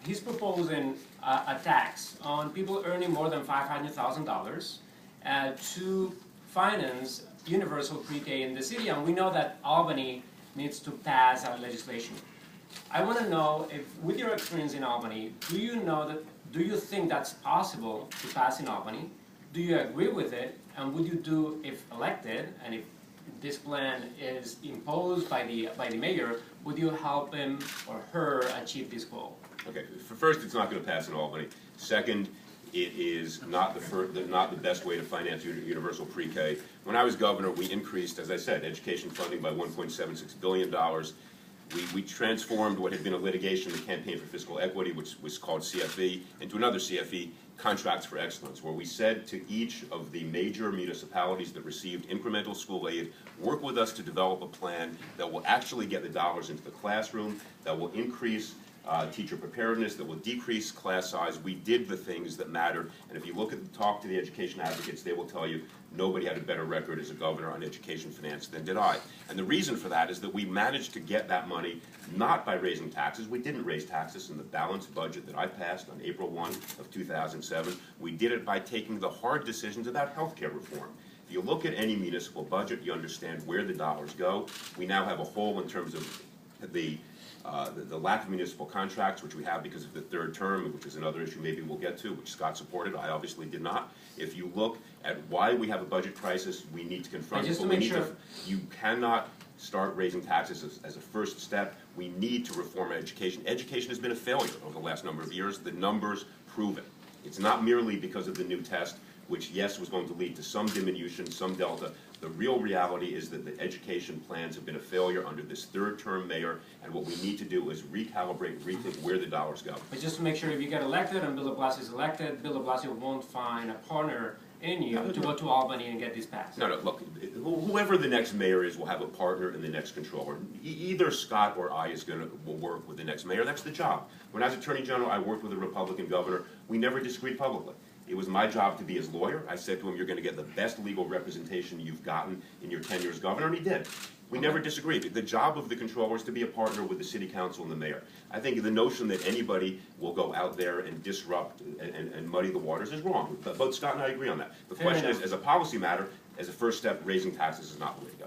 he's proposing a tax on people earning more than $500,000 to finance universal pre-K in the city, and we know that Albany needs to pass a legislation. I want to know if, with your experience in Albany, do you think that's possible to pass in Albany? Do you agree with it? And would you do, if elected, and if this plan is imposed by the mayor, would you help him or her achieve this goal? Okay, first, it's not going to pass in Albany. Second, it is not the best way to finance universal pre-K. When I was governor, we increased, as I said, education funding by $1.76 billion. We transformed what had been a litigation, the Campaign for Fiscal Equity, which was called CFE, into another CFE, Contracts for Excellence, where we said to each of the major municipalities that received incremental school aid, work with us to develop a plan that will actually get the dollars into the classroom, that will increase teacher preparedness, that will decrease class size. We did the things that mattered, and if you talk to the education advocates, they will tell you nobody had a better record as a governor on education finance than did I. And the reason for that is that we managed to get that money not by raising taxes. We didn't raise taxes in the balanced budget that I passed on April 1 of 2007. We did it by taking the hard decisions about health care reform. If you look at any municipal budget, you understand where the dollars go. We now have a hole in terms of the lack of municipal contracts, which we have because of the third term, which is another issue maybe we'll get to, which Scott supported. I obviously did not. If you look at why we have a budget crisis, we need to confront it. You cannot start raising taxes as a first step. We need to reform education. Education has been a failure over the last number of years. The numbers prove it. It's not merely because of the new test, which, yes, was going to lead to some diminution, some delta. The real reality is that the education plans have been a failure under this third-term mayor, and what we need to do is recalibrate, rethink where the dollars go. But just to make sure, if you get elected and Bill de Blasio is elected, Bill de Blasio won't find a partner in you to go to Albany and get this passed. No, look, whoever the next mayor is will have a partner in the next controller. Either Scott or I will work with the next mayor. That's the job. When I was Attorney General, I worked with a Republican governor. We never disagreed publicly. It was my job to be his lawyer. I said to him, you're going to get the best legal representation you've gotten in your tenure as governor, and he did. We never disagreed. The job of the controller is to be a partner with the city council and the mayor. I think the notion that anybody will go out there and disrupt and muddy the waters is wrong. Both Scott and I agree on that. The question is, as a policy matter, as a first step, raising taxes is not the way to go.